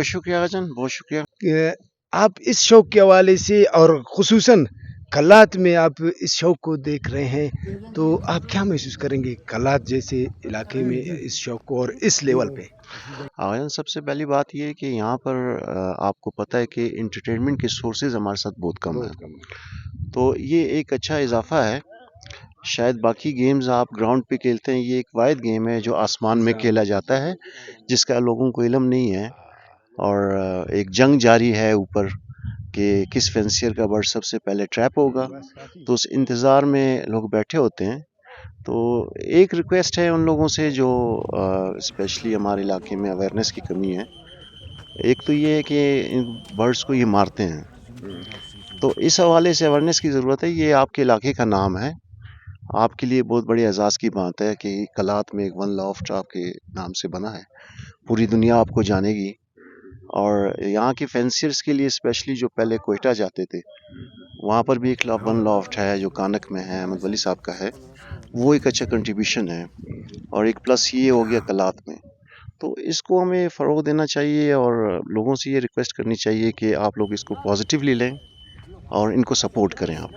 بہت شکریہ جان، بہت شکریہ. کہ آپ اس شوق کے حوالے سے اور خصوصاً کلات میں آپ اس شوق کو دیکھ رہے ہیں تو آپ کیا محسوس کریں گے کلات جیسے علاقے میں اس شوق کو اور اس لیول پہ؟ جان سب سے پہلی بات یہ ہے کہ یہاں پر آپ کو پتہ ہے کہ انٹرٹینمنٹ کے سورسز ہمارے ساتھ بہت کم ہیں، تو یہ ایک اچھا اضافہ ہے. شاید باقی گیمز آپ گراؤنڈ پہ کھیلتے ہیں، یہ ایک واحد گیم ہے جو آسمان میں کھیلا جاتا ہے جس کا لوگوں کو علم نہیں ہے، اور ایک جنگ جاری ہے اوپر کہ کس فینسیئر کا برڈ سب سے پہلے ٹریپ ہوگا. تو اس انتظار میں لوگ بیٹھے ہوتے ہیں. تو ایک ریکویسٹ ہے ان لوگوں سے جو اسپیشلی ہمارے علاقے میں اویئرنیس کی کمی ہے. ایک تو یہ ہے کہ ان برڈس کو یہ مارتے ہیں، تو اس حوالے سے اویئرنیس کی ضرورت ہے. یہ آپ کے علاقے کا نام ہے، آپ کے لیے بہت بڑی اعزاز کی بات ہے کہ کلات میں ایک ون لافٹ آپ کے نام سے بنا ہے، پوری دنیا آپ کو جانے گی. اور یہاں کے فینسیئرس کے لیے اسپیشلی جو پہلے کوئٹہ جاتے تھے وہاں پر بھی ایک ون لافٹ ہے جو کانک میں ہے، احمد ولی صاحب کا ہے، وہ ایک اچھا کنٹریبیوشن ہے. اور ایک پلس یہ ہو گیا کلات میں، تو اس کو ہمیں فروغ دینا چاہیے اور لوگوں سے یہ ریکویسٹ کرنی چاہیے کہ آپ لوگ اس کو پازیٹیولی لیں اور ان کو سپورٹ کریں آپ.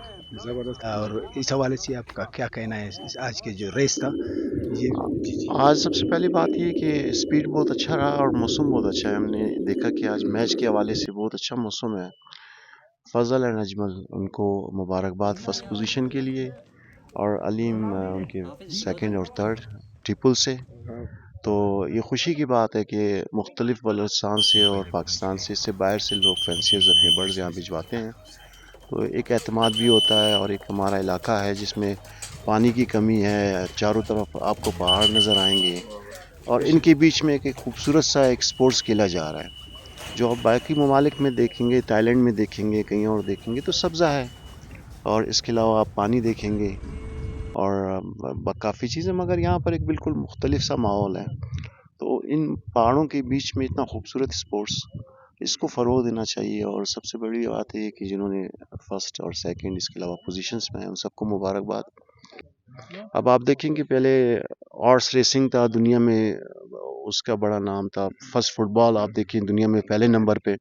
زبردست. اور اس حوالے سے آپ کا کیا کہنا ہے آج کے جو ریس تھا یہ؟ جی جی. آج سب سے پہلی بات یہ کہ اسپیڈ بہت اچھا رہا اور موسم بہت اچھا ہے. ہم نے دیکھا کہ آج میچ کے حوالے سے بہت اچھا موسم ہے. فضل اینڈ اجمل ان کو مبارکباد فرسٹ پوزیشن کے لیے، اور علیم ان کے سیکنڈ اور تھرڈ ٹرپل سے. تو یہ خوشی کی بات ہے کہ مختلف بلوچستان سے اور پاکستان سے، اس سے باہر سے لوگ فینسیئرز اپنے برڈز یہاں بھجواتے ہیں. تو ایک اعتماد بھی ہوتا ہے، اور ایک ہمارا علاقہ ہے جس میں پانی کی کمی ہے، چاروں طرف آپ کو پہاڑ نظر آئیں گے، اور ان کے بیچ میں ایک خوبصورت سا ایک سپورٹس کھیلا جا رہا ہے جو آپ باقی ممالک میں دیکھیں گے، تائی لینڈ میں دیکھیں گے، کہیں اور دیکھیں گے تو سبزہ ہے، اور اس کے علاوہ آپ پانی دیکھیں گے اور کافی چیزیں، مگر یہاں پر ایک بالکل مختلف سا ماحول ہے. تو ان پہاڑوں کے بیچ میں اتنا خوبصورت سپورٹس، اس کو فروغ دینا چاہیے. اور سب سے بڑی بات ہے کہ جنہوں نے فرسٹ اور سیکنڈ اس کے علاوہ پوزیشنز میں ہیں ان سب کو مبارکباد. اب آپ دیکھیں کہ پہلے ہارس ریسنگ تھا دنیا میں، اس کا بڑا نام تھا. فرسٹ فٹ بال آپ دیکھیں دنیا میں پہلے نمبر پہ،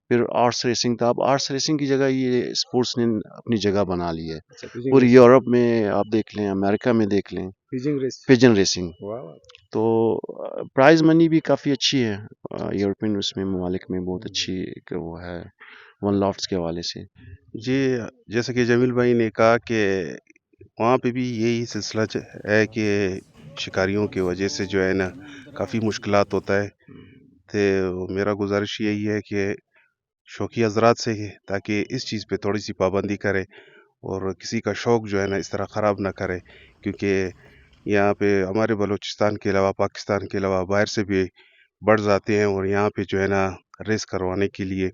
پھر ہارس ریسنگ تھا. اب ہارس ریسنگ کی جگہ یہ اسپورٹس نے اپنی جگہ بنا لی ہے. پوری یورپ میں آپ دیکھ لیں، امریکہ میں دیکھ لیں، پیجن ریسنگ. تو پرائز منی بھی کافی اچھی ہے یورپین اس میں ممالک میں، بہت اچھی کہ وہ ہے ون لافٹس کے حوالے سے. جی جیسا کہ جمیل بھائی نے کہا کہ وہاں پہ بھی یہی سلسلہ ہے کہ شکاریوں کی وجہ سے جو ہے نا کافی مشکلات ہوتا ہے. تو میرا گزارش یہی ہے کہ شوقی حضرات سے تاکہ اس چیز پہ تھوڑی سی پابندی کرے اور کسی کا شوق جو ہے نا اس طرح خراب نہ کرے، کیونکہ یہاں پہ ہمارے بلوچستان کے علاوہ پاکستان کے علاوہ باہر سے بھی برڈز آتے ہیں اور یہاں پہ جو ہے نا ریس کروانے کے لیے.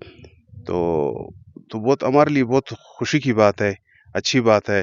تو بہت ہمارے لیے بہت خوشی کی بات ہے، اچھی بات ہے